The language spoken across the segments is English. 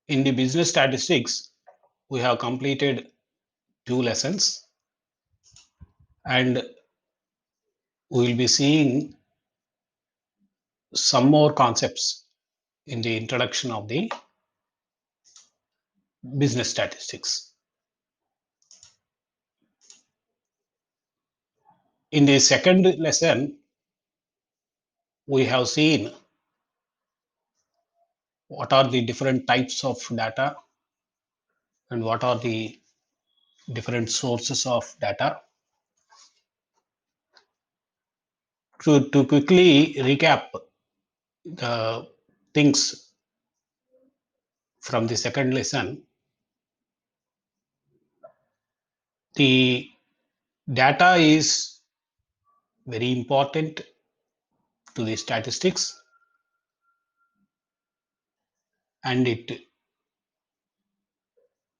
In the business statistics, we have completed 2 lessons, and we will be seeing some more concepts in the introduction of the business statistics. In the second lesson, we have seen what are the different types of data and what are the different sources of data. To quickly recap the things from the second lesson, the data is very important to the statistics, and it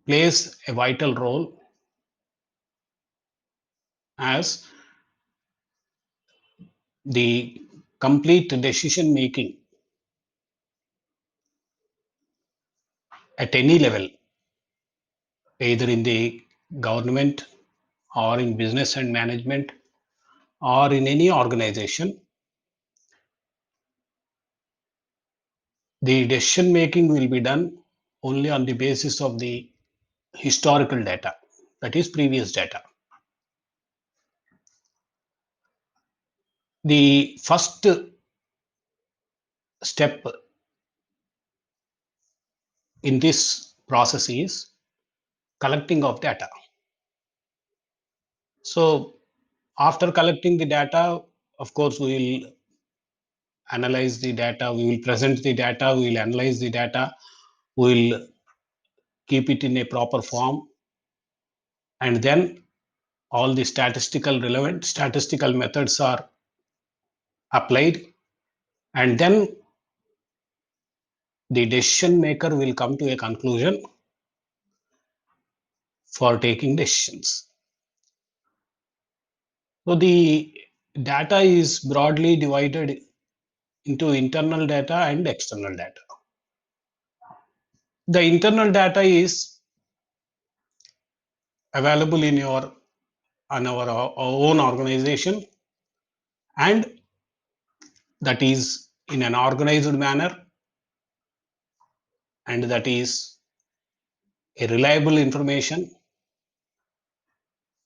plays a vital role as the complete decision making at any level, either in the government or in business and management or in any organization. The decision making will be done only on the basis of the historical data, that is previous data. The first step in this process is collecting of data. So after collecting the data, of course, we will analyze the data, we will present the data, we will analyze the data, we will keep it in a proper form, and then all the relevant statistical methods are applied, and then the decision maker will come to a conclusion for taking decisions. So the data is broadly divided into internal data and external data. The internal data is available in our own organization, and that is in an organized manner, and that is a reliable information,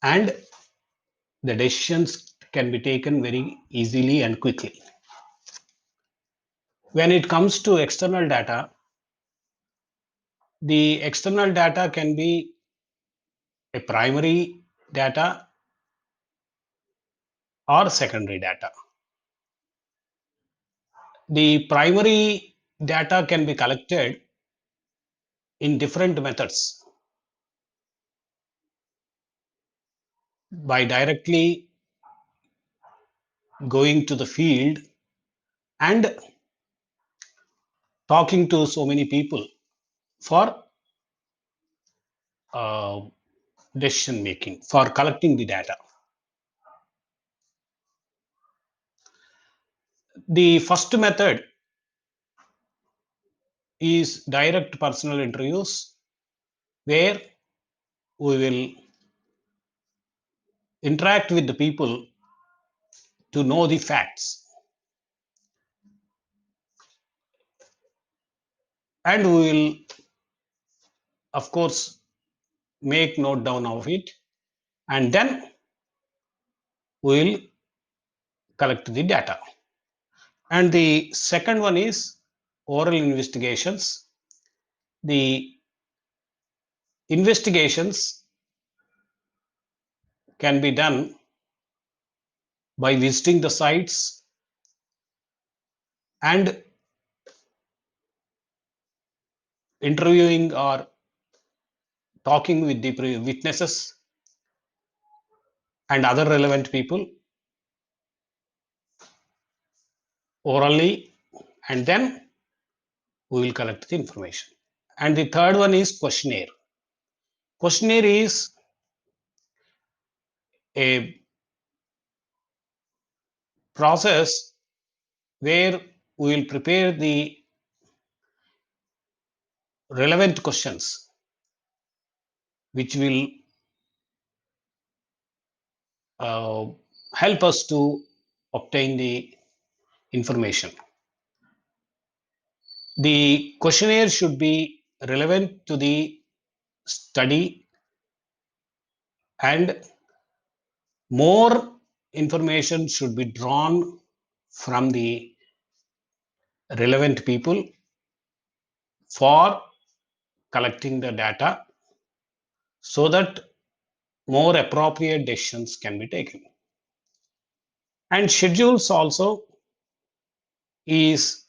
and the decisions can be taken very easily and quickly. When it comes to external data, the external data can be a primary data or secondary data. The primary data can be collected in different methods: by directly going to the field and talking to so many people for uh, decision making, for collecting the data. The first method is direct personal interviews, where we will interact with the people to know the facts, and we will, of course, make note down of it, and then we will collect the data. And the second one is oral investigations. The investigations can be done by visiting the sites and interviewing or talking with the witnesses and other relevant people orally, and then we will collect the information. And the third one is questionnaire. Questionnaire is a process where we will prepare the relevant questions which will help us to obtain the information. The questionnaire should be relevant to the study, and more information should be drawn from the relevant people for collecting the data so that more appropriate decisions can be taken. And schedules also is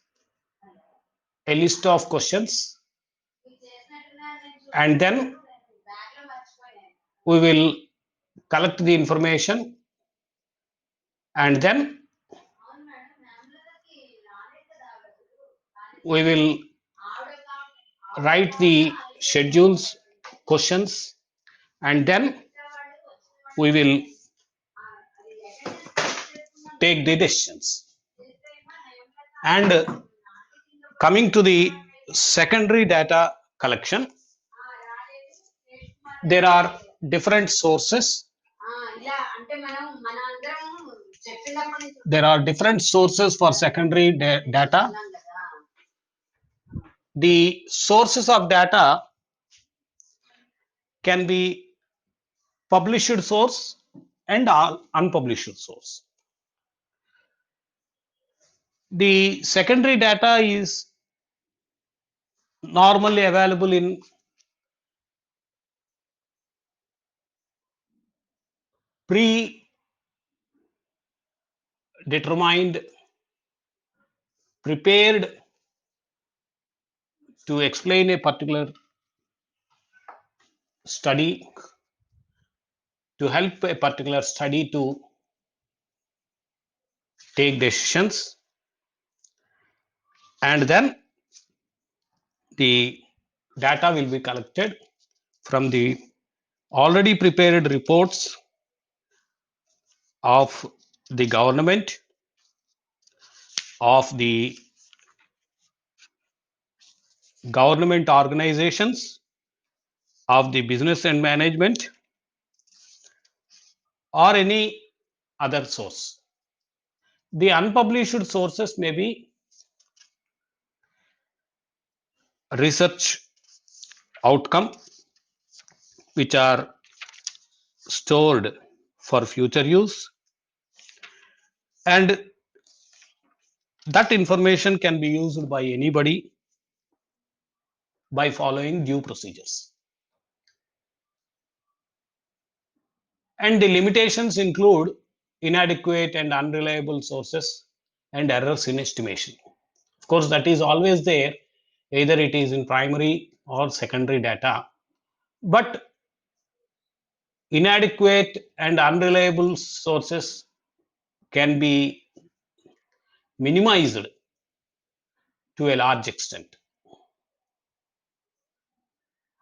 a list of questions, and then we will collect the information, and then we will write the schedules questions, and then we will take the decisions. And coming to the secondary data collection, there are different sources. There are different sources for secondary data. The sources of data can be published source and unpublished source. The secondary data is normally available in predetermined, prepared to explain a particular study, to help a particular study to take decisions, and then the data will be collected from the already prepared reports of the government, of the government organizations, of the business and management, or any other source. The unpublished sources may be research outcome which are stored for future use, and that information can be used by anybody by following due procedures. And the limitations include inadequate and unreliable sources and errors in estimation. Of course, that is always there, either it is in primary or secondary data. But inadequate and unreliable sources can be minimized to a large extent.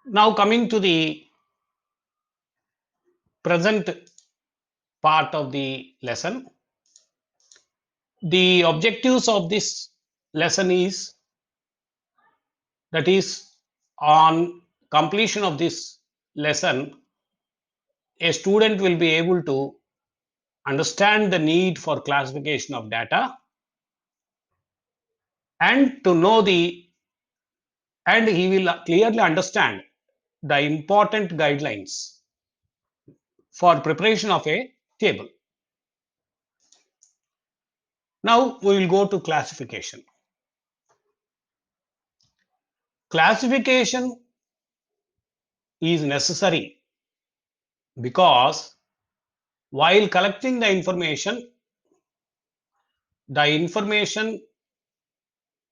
Now, coming to the present part of the lesson, the objectives of this lesson is, that is, on completion of this lesson, a student will be able to understand the need for classification of data, and to know and he will clearly understand the important guidelines for preparation of a table. Now we will go to classification. Classification is necessary because while collecting the information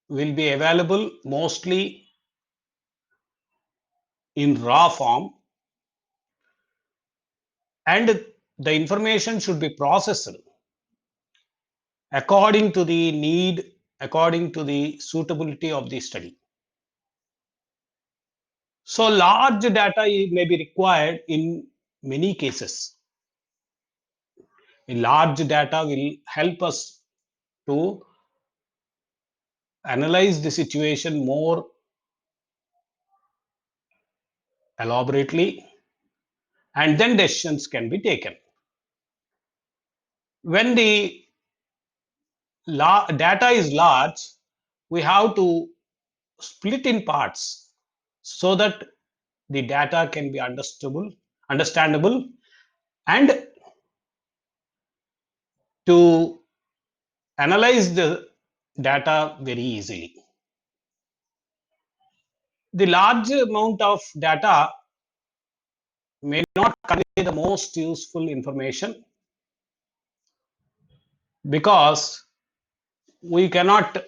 will be available mostly in raw form, and the information should be processed according to the need, according to the suitability of the study. So large data may be required in many cases. A large data will help us to analyze the situation more elaborately, and then decisions can be taken. When the data is large, we have to split in parts so that the data can be understandable, and to analyze the data very easily. The large amount of data may not convey the most useful information because we cannot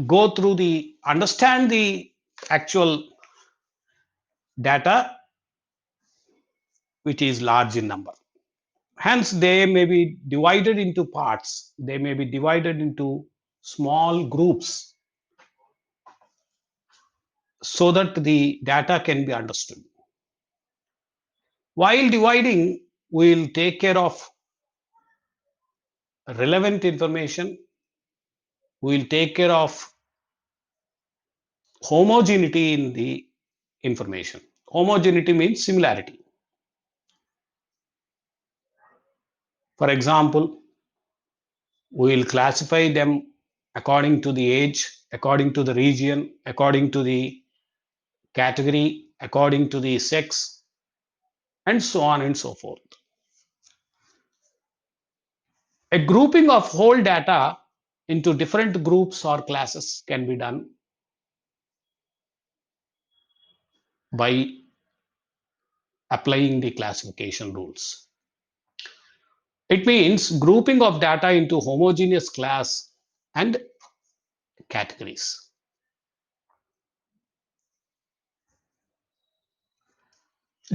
go through the understand the actual data which is large in number. Hence, they may be divided into parts, they may be divided into small groups so that the data can be understood. While dividing, we'll take care of relevant information, we'll take care of homogeneity in the information. Homogeneity means similarity. For example, we will classify them according to the age, according to the region, according to the category, according to the sex, and so on and so forth. A grouping of whole data into different groups or classes can be done by applying the classification rules. It means grouping of data into homogeneous class and categories.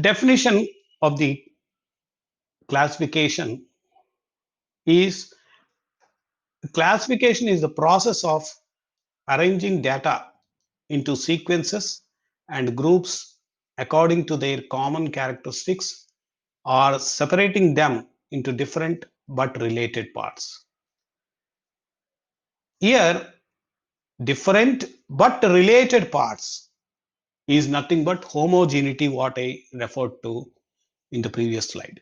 Definition of the classification is classification is the process of arranging data into sequences and groups according to their common characteristics or separating them into different but related parts. Here, different but related parts is nothing but homogeneity, what I referred to in the previous slide.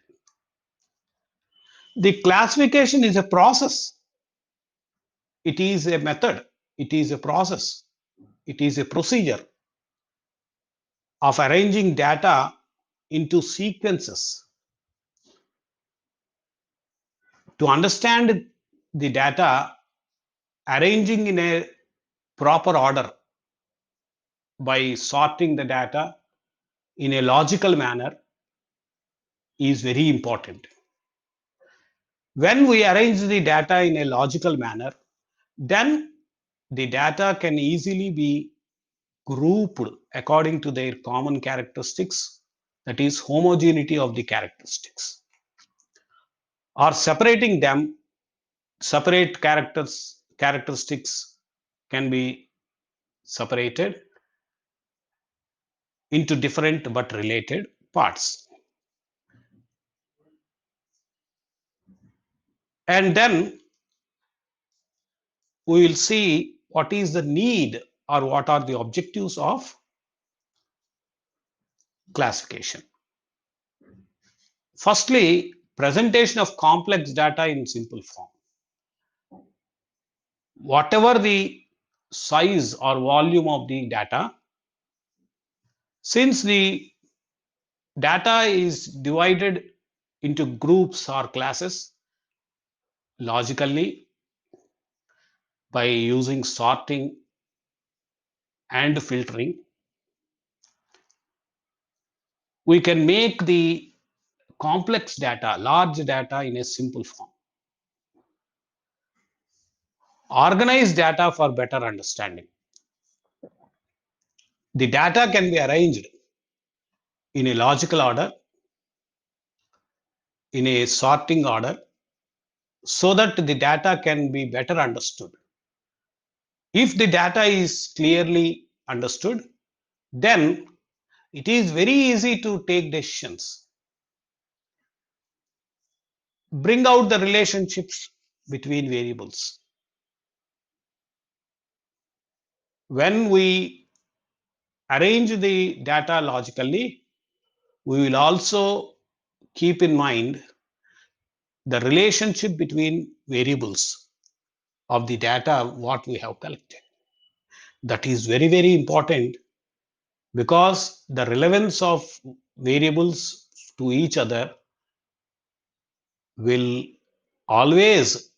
The classification is a process, it is a method, it is a process, it is a procedure of arranging data into sequences. To understand the data, arranging in a proper order by sorting the data in a logical manner is very important. When we arrange the data in a logical manner, then the data can easily be grouped according to their common characteristics, that is homogeneity of the characteristics, or separating them, separate characteristics can be separated into different but related parts. And then we will see what is the need or what are the objectives of classification. Firstly, presentation of complex data in simple form. Whatever the size or volume of the data, since the data is divided into groups or classes logically by using sorting and filtering, we can make the complex data, large data in a simple form. Organize data for better understanding. The data can be arranged in a logical order, in a sorting order, so that the data can be better understood. If the data is clearly understood, then it is very easy to take decisions, bring out the relationships between variables. When we arrange the data logically, we will also keep in mind the relationship between variables of the data what we have collected. That is very, very important because the relevance of variables to each other will always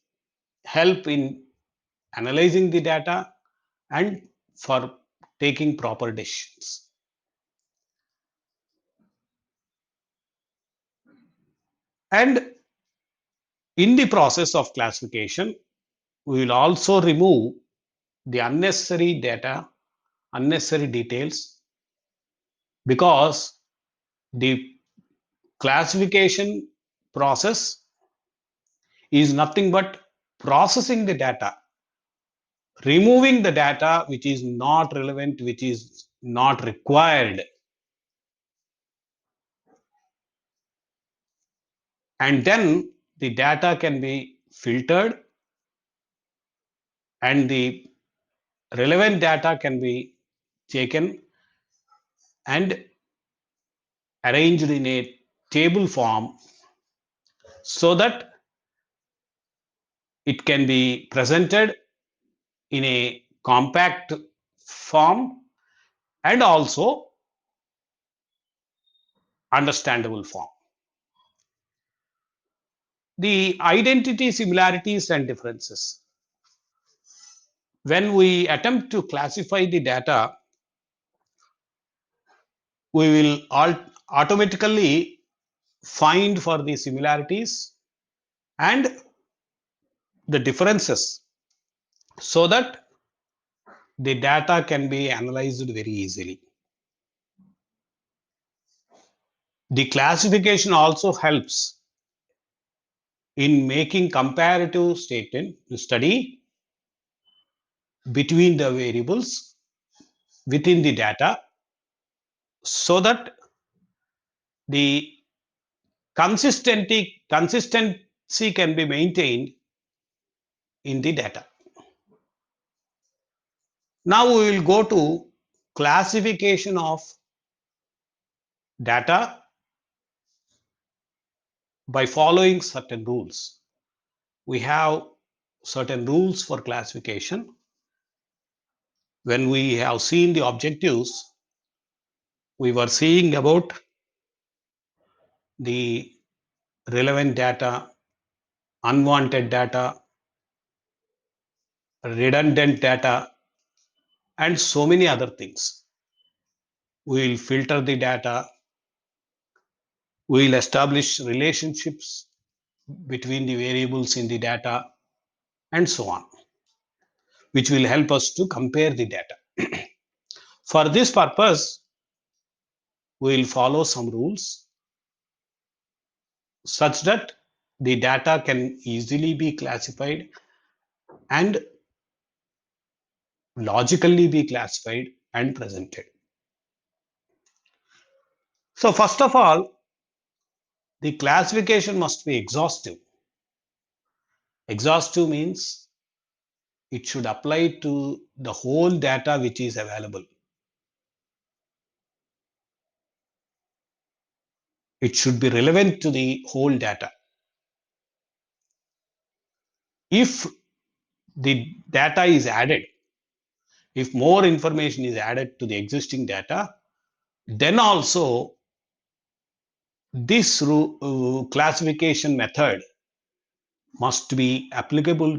help in analyzing the data and for taking proper decisions. And in the process of classification, we will also remove the unnecessary data, unnecessary details, because the classification process is nothing but processing the data, removing the data which is not relevant, which is not required, and then the data can be filtered and the relevant data can be taken and arranged in a table form so that it can be presented in a compact form and also understandable form. The identity similarities and differences. When we attempt to classify the data, we will automatically find for the similarities and the differences so that the data can be analyzed very easily. The classification also helps in making comparative statement study between the variables within the data so that the consistency can be maintained in the data. Now we will go to classification of data by following certain rules. We have certain rules for classification. When we have seen the objectives, we were seeing about the relevant data, unwanted data, redundant data, and so many other things. We will filter the data. We will establish relationships between the variables in the data and so on, which will help us to compare the data. For this purpose, we will follow some rules such that the data can easily be classified and logically be classified and presented. So first of all, the classification must be exhaustive. Exhaustive means it should apply to the whole data which is available. It should be relevant to the whole data. If the data is added, if more information is added to the existing data, then also this classification method must be applicable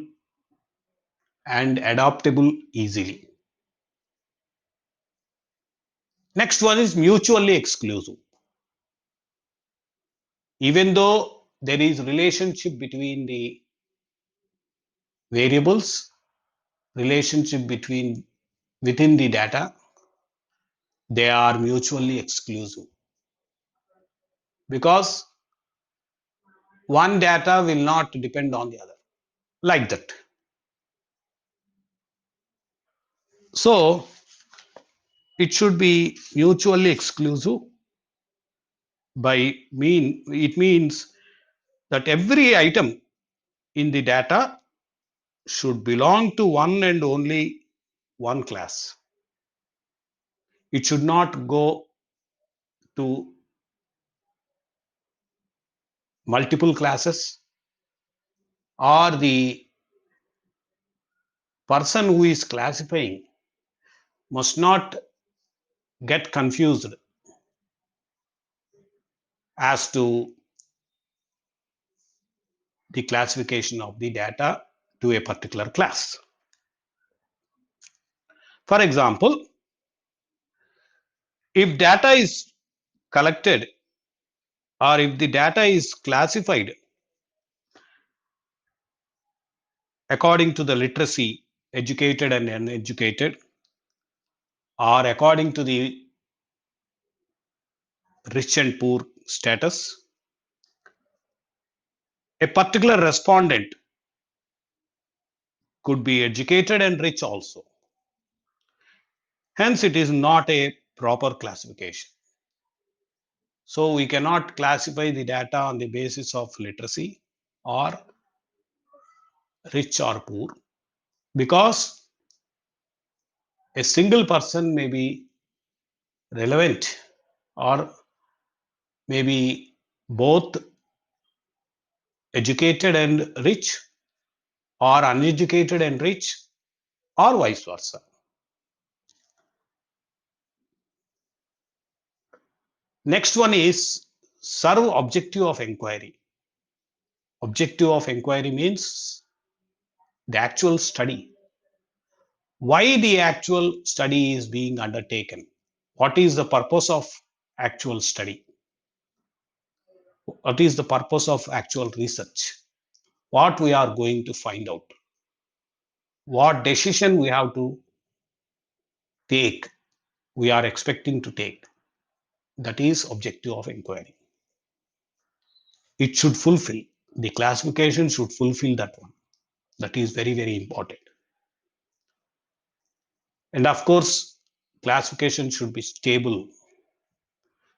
and adaptable easily. Next one is mutually exclusive. Even though there is relationship between the variables, relationship between within the data, they are mutually exclusive because one data will not depend on the other, like that. So it should be mutually exclusive. It means that every item in the data should belong to one and only one class. It should not go to multiple classes, or the person who is classifying must not get confused as to the classification of the data to a particular class. For example, if data is collected or if the data is classified according to the literacy, educated and uneducated, or according to the rich and poor status, a particular respondent could be educated and rich also. Hence, it is not a proper classification. So, we cannot classify the data on the basis of literacy or rich or poor, because a single person may be relevant, or maybe both educated and rich, or uneducated and rich, or vice versa. Next one is serve objective of inquiry. Objective of inquiry means the actual study. Why the actual study is being undertaken? What is the purpose of actual study? What is the purpose of actual research? What we are going to find out? What decision we have to take, we are expecting to take? That is objective of inquiry. It should fulfill, the classification should fulfill that one. That is very, very important. And of course, classification should be stable.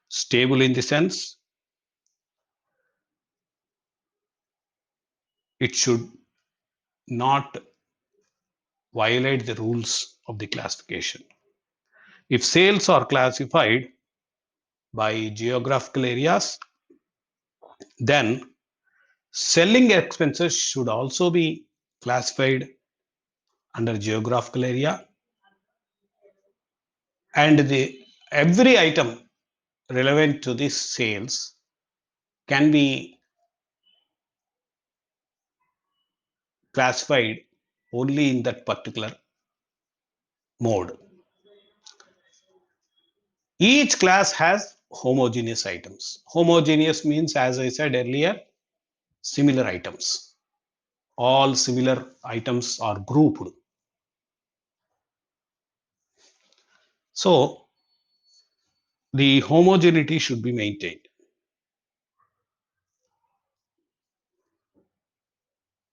Stable in the sense, it should not violate the rules of the classification. If sales are classified by geographical areas, then selling expenses should also be classified under geographical area, and the every item relevant to this sales can be classified only in that particular mode. Each class has homogeneous items. Homogeneous means, as I said earlier, similar items. All similar items are grouped. So the homogeneity should be maintained.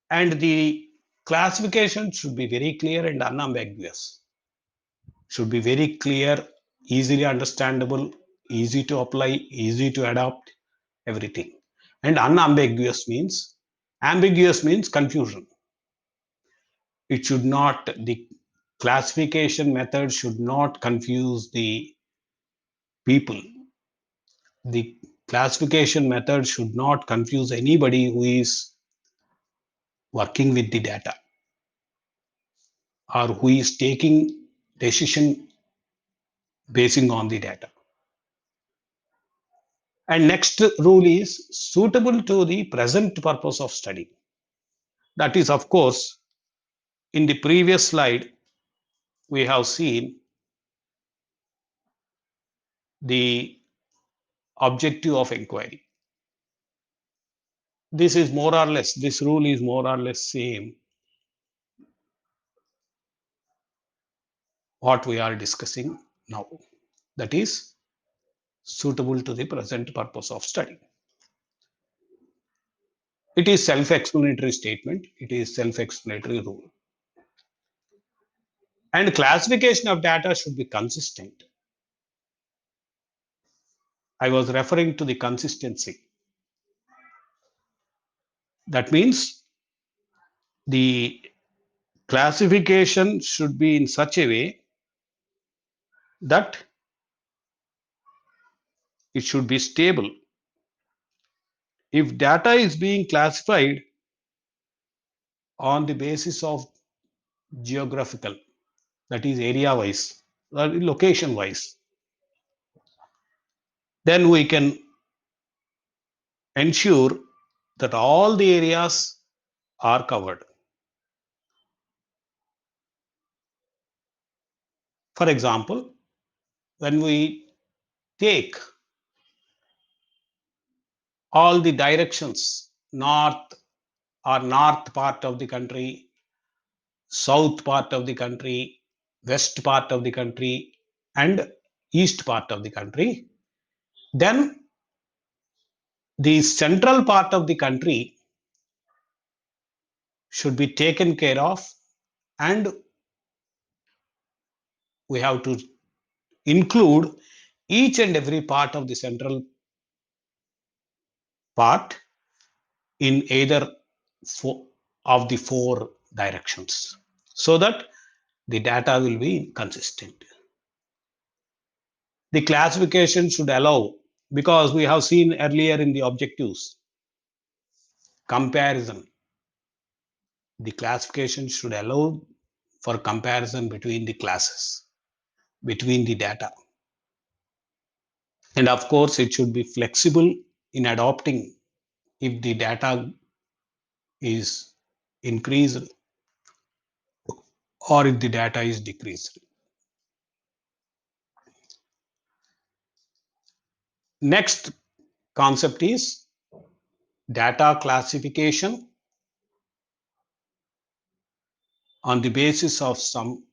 And the classification should be very clear and unambiguous. Should be very clear, easily understandable, easy to apply, easy to adopt, everything. And unambiguous means, ambiguous means confusion. It should not, the classification method should not confuse the people. The classification method should not confuse anybody who is working with the data or who is taking decision basing on the data. And next rule is suitable to the present purpose of study. That is, of course, in the previous slide, we have seen the objective of inquiry. This is more or less, this rule is more or less same what we are discussing now. That is suitable to the present purpose of study. It is self-explanatory statement. It is self-explanatory rule. And classification of data should be consistent. I was referring to the consistency. That means the classification should be in such a way that It should be stable. If data is being classified on the basis of geographical, that is area wise, or location wise, then we can ensure that all the areas are covered. For example, when we take all the directions, north part of the country, south part of the country, west part of the country, and east part of the country, then the central part of the country should be taken care of, and we have to include each and every part of the central part in either four of the four directions, so that the data will be consistent. The classification should allow, because we have seen earlier in the objectives, comparison. The classification should allow for comparison between the classes, between the data. And of course, it should be flexible in adopting if the data is increased or if the data is decreased. Next concept is data classification on the basis of some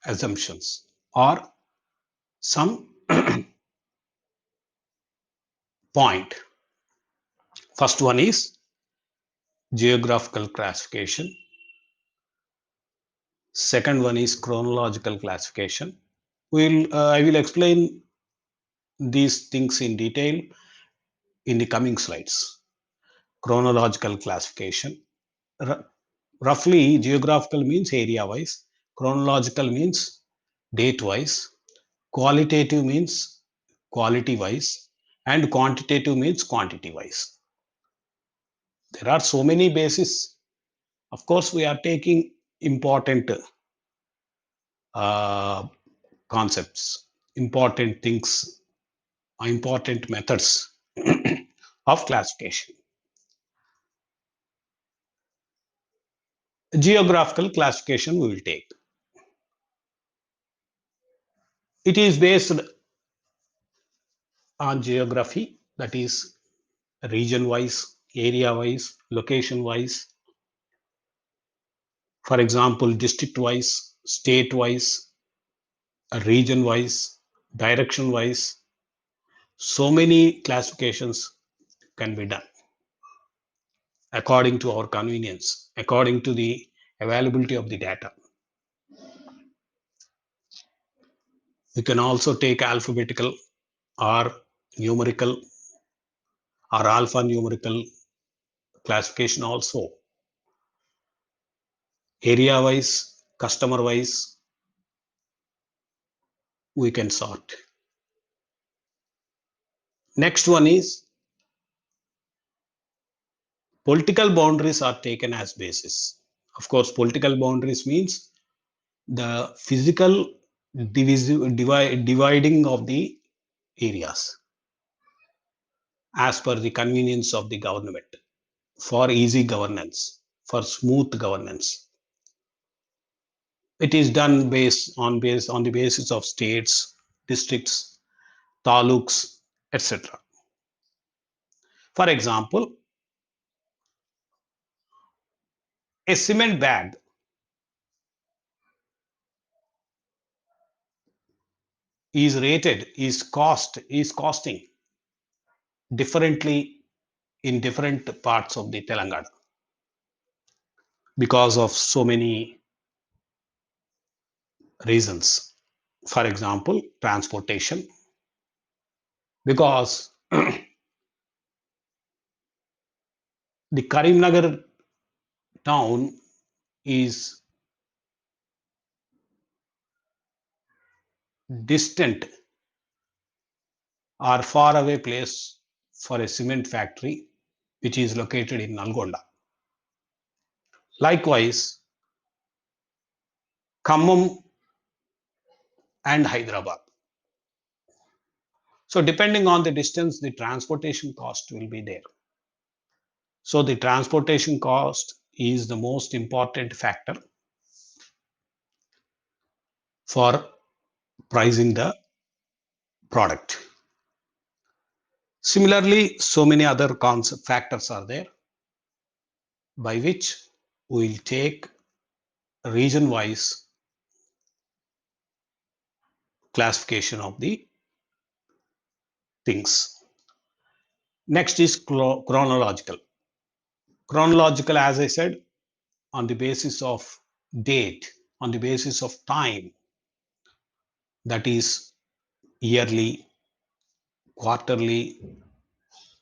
assumptions or some point. First one is geographical classification. Second one is chronological classification. I will explain these things in detail in the coming slides. Chronological classification. Roughly, geographical means area wise, chronological means date wise, qualitative means quality wise, and quantitative means quantity wise. There are so many bases. Of course, we are taking important uh, concepts, important things, important methods of classification. Geographical classification we will take. It is based on geography, that is region wise, area wise, location wise. For example, district wise, state wise, region wise, direction wise. So many classifications can be done according to our convenience, according to the availability of the data. You can also take alphabetical or numerical or alphanumerical classification also. Area wise, customer wise, we can sort. Next one is political boundaries are taken as basis. Of course, political boundaries means the physical dividing of the areas as per the convenience of the government for easy governance, for smooth governance. It is done based on the basis of states, districts, taluks, etc. For example, a cement bag is costing differently in different parts of the Telangana because of so many reasons. For example, transportation, because the Karimnagar town is distant or far away place for a cement factory which is located in Nalgonda. Likewise, Khammam and Hyderabad. So depending on the distance, the transportation cost will be there. So the transportation cost is the most important factor for pricing the product. Similarly, so many other concept factors are there by which we will take region wise classification of the things. Next is chronological. Chronological, as I said, on the basis of date, on the basis of time, that is yearly, quarterly,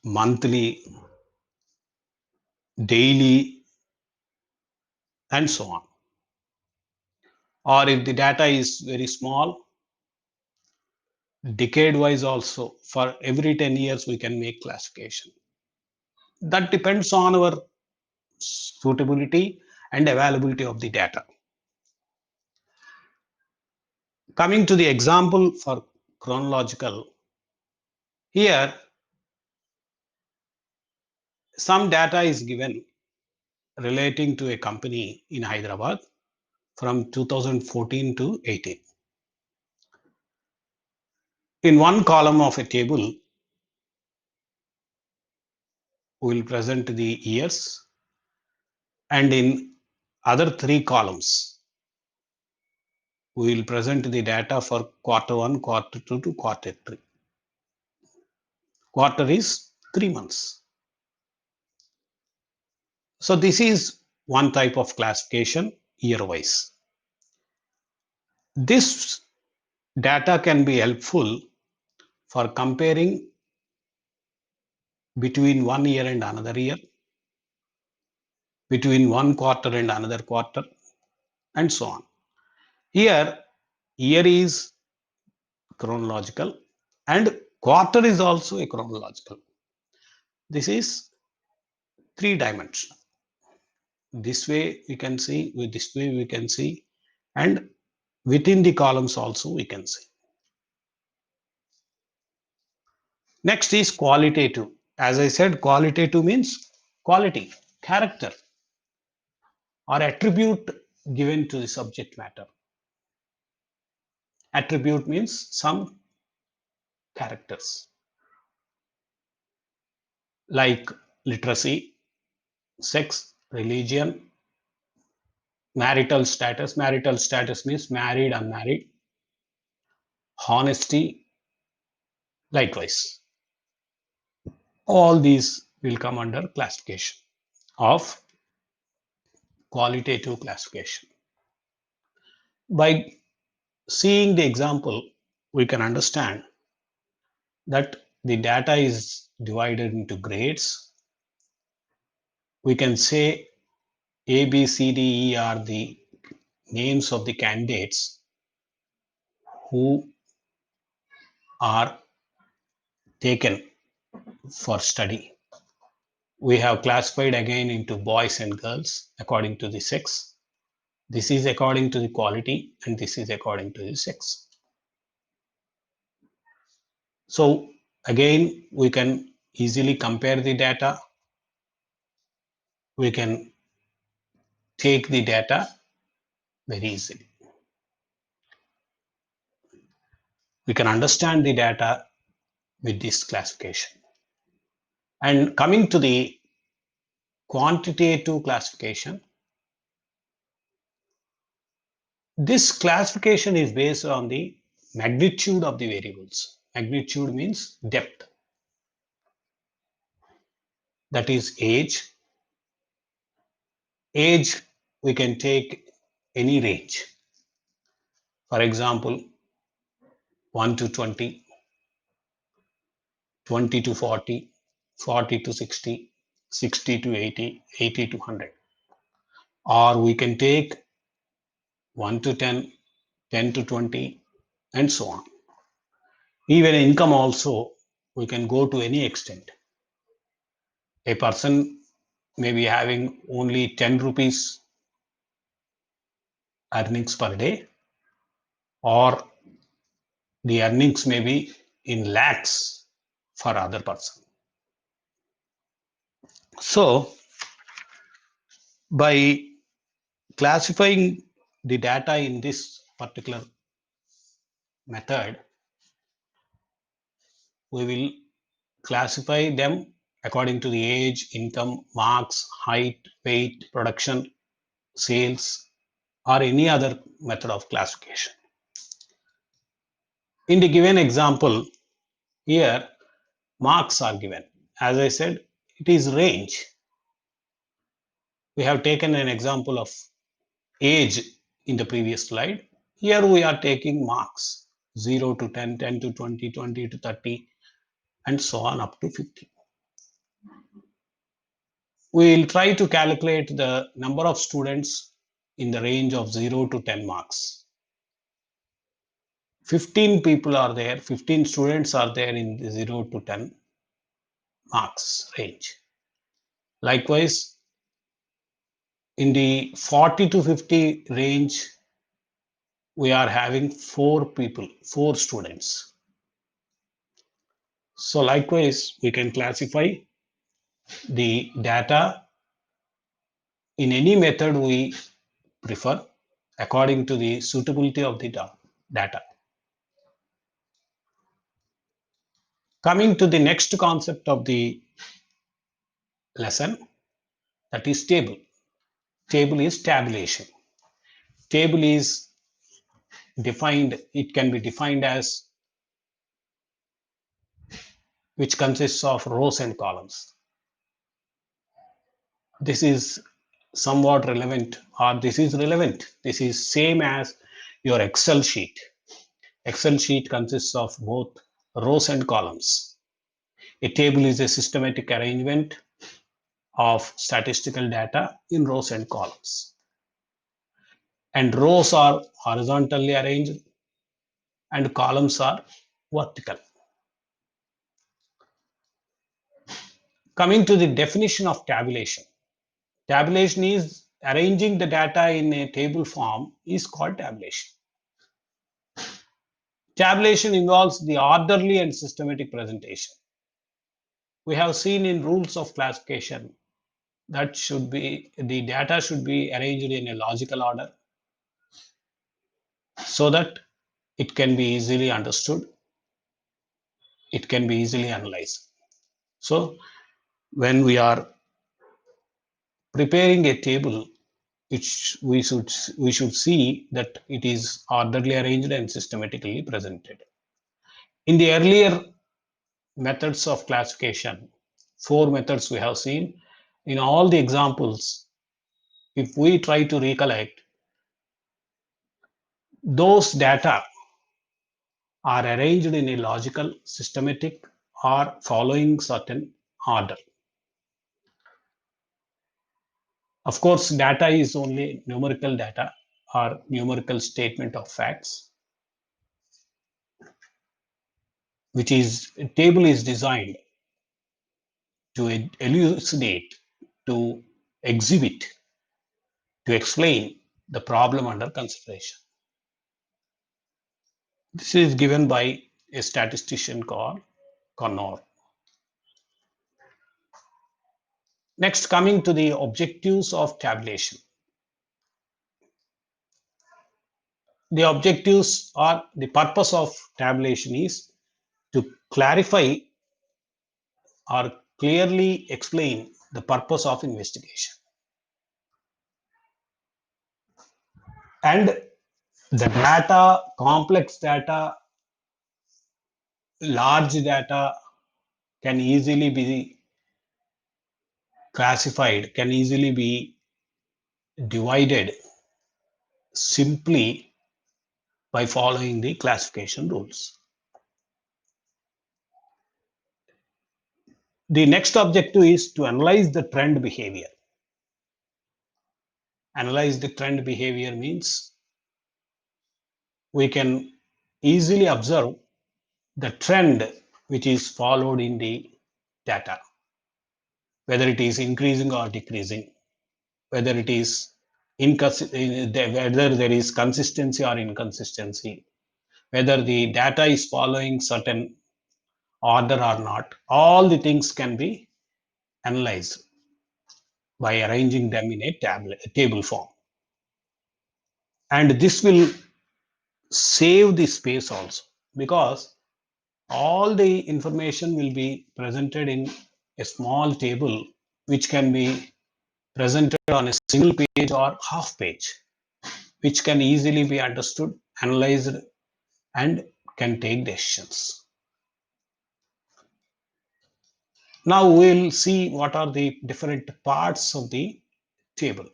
monthly, daily, and so on. Or if the data is very small, decade wise also, for every 10 years we can make classification. That depends on our suitability and availability of the data. Coming to the example for chronological, here some data is given relating to a company in Hyderabad from 2014 to 18. In one column of a table, we will present the years, and in other three columns, we will present the data for quarter 1, quarter 2 to quarter 3. Quarter is 3 months. So this is one type of classification year-wise. This data can be helpful for comparing between one year and another year, between one quarter and another quarter, and so on. Here, year is chronological and quarter is also a chronological. This is three dimensional. This way we can see, with this way we can see, and within the columns also we can see. Next is qualitative. As I said, qualitative means quality, character, or attribute given to the subject matter. Attribute means some characters like literacy, sex, religion, marital status. Marital status means married, unmarried, honesty, likewise. All these will come under classification of qualitative classification. By seeing the example, we can understand that the data is divided into grades. We can say A, B, C, D, E are the names of the candidates who are taken for study. We have classified again into boys and girls according to the sex. This is according to the quality and this is according to the sex. So again, we can easily compare the data. We can take the data very easily. We can understand the data with this classification. And coming to the quantitative classification, this classification is based on the magnitude of the variables. Magnitude means depth. That is age. Age, we can take any range. For example, 1 to 20, 20 to 40, 40 to 60, 60 to 80, 80 to 100. Or we can take 1 to 10, 10 to 20, and so on. Even income also, we can go to any extent. A person may be having only 10 rupees earnings per day, or the earnings may be in lakhs for other person. So by classifying the data in this particular method, we will classify them according to the age, income, marks, height, weight, production, sales, or any other method of classification. In the given example, here marks are given. As I said, it is range. We have taken an example of age in the previous slide. Here we are taking marks 0 to 10, 10 to 20, 20 to 30, and so on up to 50. We will try to calculate the number of students in the range of 0 to 10 marks. 15 people are there, 15 students are there in the 0 to 10 marks range. Likewise, in the 40 to 50 range, we are having 4 people, 4 students. So likewise, we can classify the data in any method we prefer according to the suitability of the data. Coming to the next concept of the lesson, that is table. Table is tabulation. Table is defined, it can be defined as which consists of rows and columns. This is somewhat relevant, or this is relevant. This is same as your Excel sheet. Excel sheet consists of both rows and columns. A table is a systematic arrangement of statistical data in rows and columns. And rows are horizontally arranged and columns are vertical. Coming to the definition of tabulation. Tabulation is arranging the data in a table form is called tabulation. Tabulation involves the orderly and systematic presentation. We have seen in rules of classification that the data should be arranged in a logical order so that it can be easily understood, it can be easily analyzed. So when we are preparing a table, we should see that it is orderly arranged and systematically presented. In the earlier methods of classification, 4 methods we have seen. In all the examples, if we try to recollect, those data are arranged in a logical, systematic, or following certain order. Of course, data is only numerical data or numerical statement of facts, which is a table is designed to elucidate, to exhibit, to explain the problem under consideration. This is given by a statistician called Connor. Next, coming to the objectives of tabulation. The objectives or the purpose of tabulation is to clarify or clearly explain the purpose of investigation. And the data, complex data, large data can easily be classified, can easily be divided simply by following the classification rules. The next objective is to analyze the trend behavior. Analyze the trend behavior means we can easily observe the trend which is followed in the data, whether it is increasing or decreasing, whether it is whether there is consistency or inconsistency, whether the data is following certain order or not. All the things can be analyzed by arranging them in a table form. And this will save the space also, because all the information will be presented in a small table which can be presented on a single page or half page, which can easily be understood, analyzed, and can take decisions. Now we'll see what are the different parts of the table.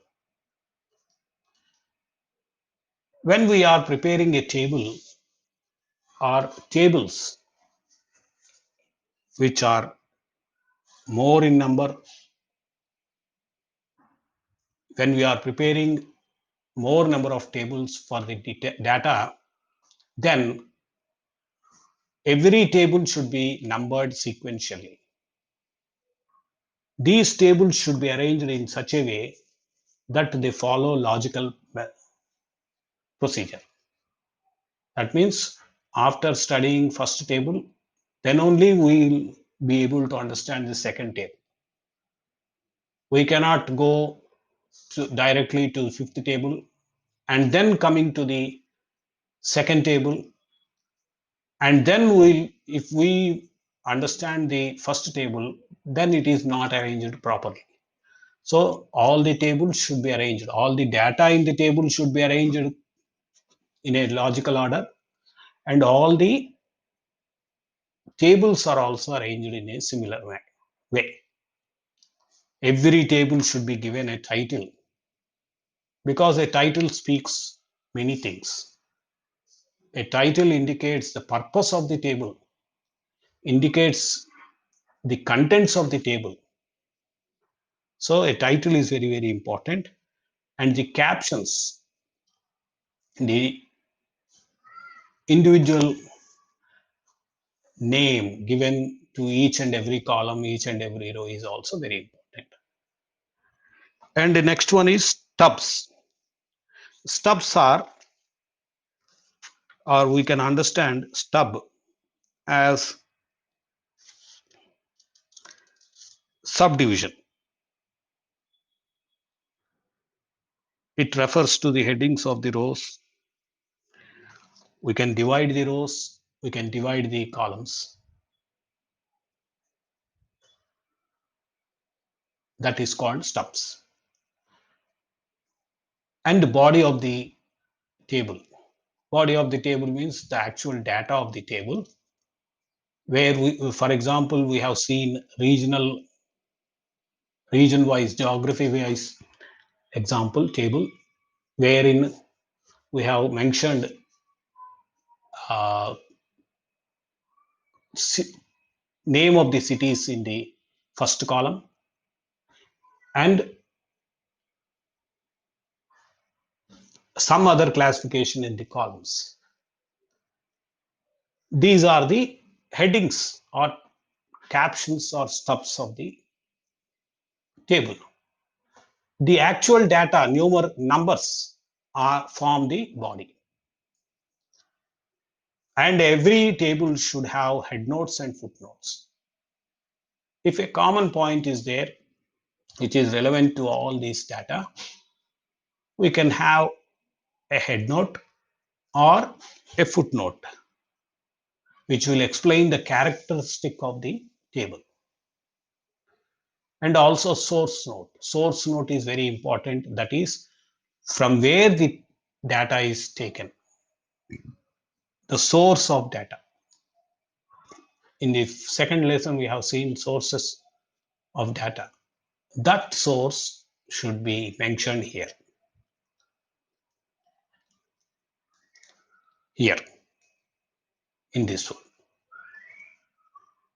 When we are preparing a table or tables which are more in number, when we are preparing more number of tables for the data, then every table should be numbered sequentially. These tables should be arranged in such a way that they follow logical procedure. That means after studying first table, then only we will be able to understand the second table. We cannot go directly to fifth table and then coming to the second table, and then if we understand the first table, then it is not arranged properly. So all the tables should be arranged, all the data in the table should be arranged in a logical order, and all the tables are also arranged in a similar way. Every table should be given a title, because a title speaks many things. A title indicates the purpose of the table, indicates the contents of the table. So a title is very, very important. And the captions, the individual name given to each and every column, each and every row is also very important. And the next one is stubs. Stubs are, or we can understand stub as subdivision. It refers to the headings of the rows. We can divide the rows, we can divide the columns. That is called stubs. And the body of the table. Body of the table means the actual data of the table, where we, for example, we have seen region wise, geography wise example table, wherein we have mentioned uh, name of the cities in the first column and some other classification in the columns. These are the headings or captions or stubs of the table. The actual data, numbers, are form the body. And every table should have headnotes and footnotes. If a common point is there, which is relevant to all these data, we can have a headnote or a footnote, which will explain the characteristic of the table. And also source note. Source note is very important. That is from where the data is taken, the source of data. In the second lesson, we have seen sources of data. That source should be mentioned here. Here, in this one.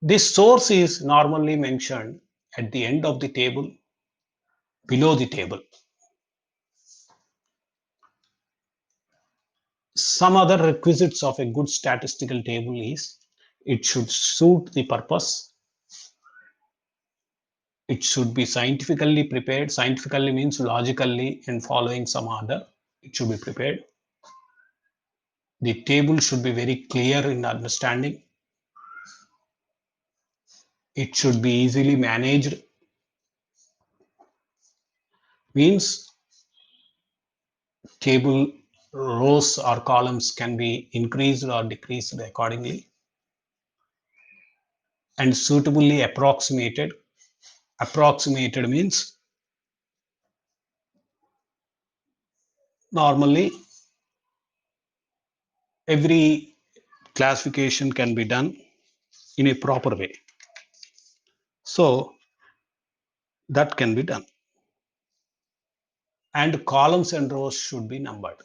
This source is normally mentioned at the end of the table, below the table. Some other requisites of a good statistical table is it should suit the purpose. It should be scientifically prepared. Scientifically means logically and following some order. It should be prepared. The table should be very clear in understanding. It should be easily managed. Means table rows or columns can be increased or decreased accordingly. And suitably approximated. Approximated means normally every classification can be done in a proper way. So that can be done. And columns and rows should be numbered.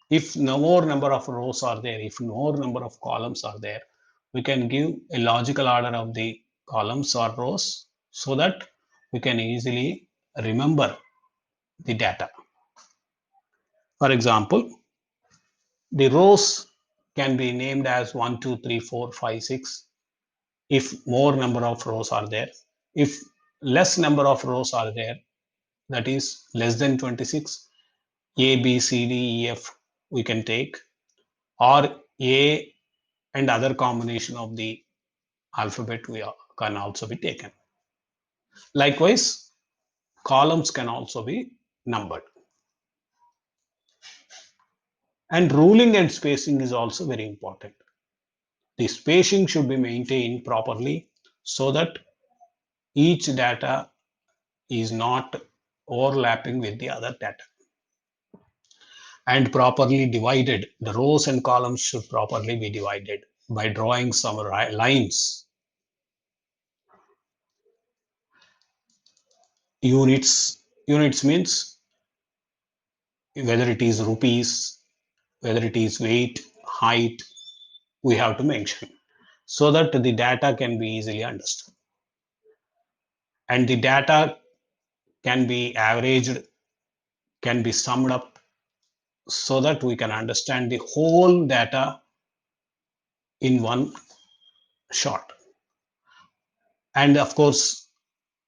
If no more number of rows are there, if no more number of columns are there, we can give a logical order of the columns or rows so that we can easily remember the data. For example, the rows can be named as 1, 2, 3, 4, 5, 6 if more number of rows are there. If less number of rows are there, that is less than 26, A, B, C, D, E, F we can take, or A and other combination of the alphabet can also be taken. Likewise, columns can also be numbered. And ruling and spacing is also very important. The spacing should be maintained properly so that each data is not overlapping with the other data. And properly divided, the rows and columns should properly be divided by drawing some lines. Units means whether it is rupees, whether it is weight, height, we have to mention so that the data can be easily understood. And the data can be averaged, can be summed up so that we can understand the whole data in one shot. And of course,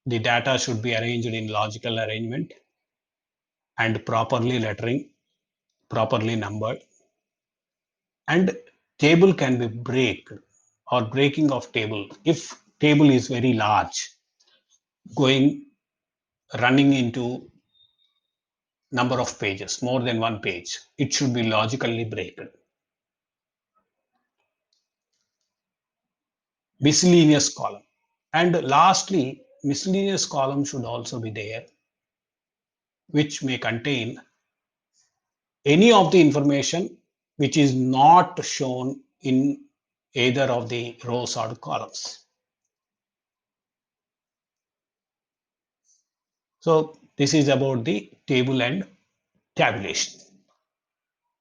the data should be arranged in logical arrangement and properly lettering, properly numbered. And table can be or breaking of table. If table is very large, running into number of pages, more than one page, it should be logically breaked. Miscellaneous column. And lastly, miscellaneous column should also be there, which may contain any of the information which is not shown in either of the rows or columns. So this is about the table and tabulation.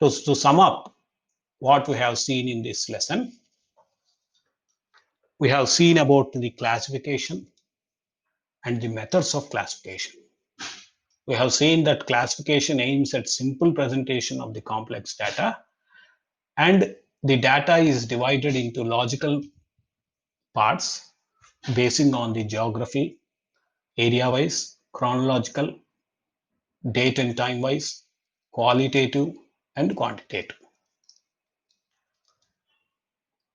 To sum up what we have seen in this lesson, we have seen about the classification and the methods of classification. We have seen that classification aims at simple presentation of the complex data, and the data is divided into logical parts basing on the geography, area-wise, chronological, date and time-wise, qualitative, and quantitative.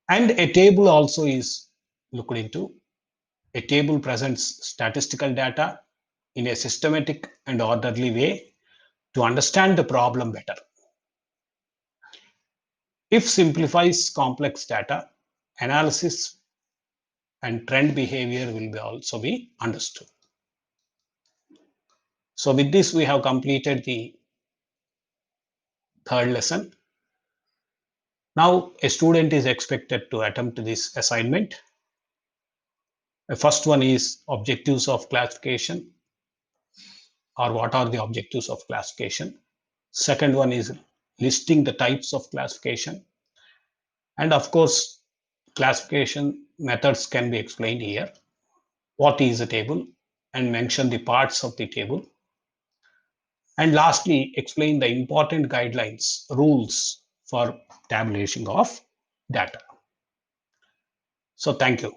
And a table also is looked into. A table presents statistical data in a systematic and orderly way to understand the problem better. If simplifies complex data, analysis and trend behavior will also be understood. So with this, we have completed the third lesson. Now a student is expected to attempt this assignment. The first one is objectives of classification, or what are the objectives of classification. Second one is listing the types of classification. And of course, classification methods can be explained here. What is a table and mention the parts of the table. And lastly, explain the important guidelines, rules for tabulation of data. So thank you.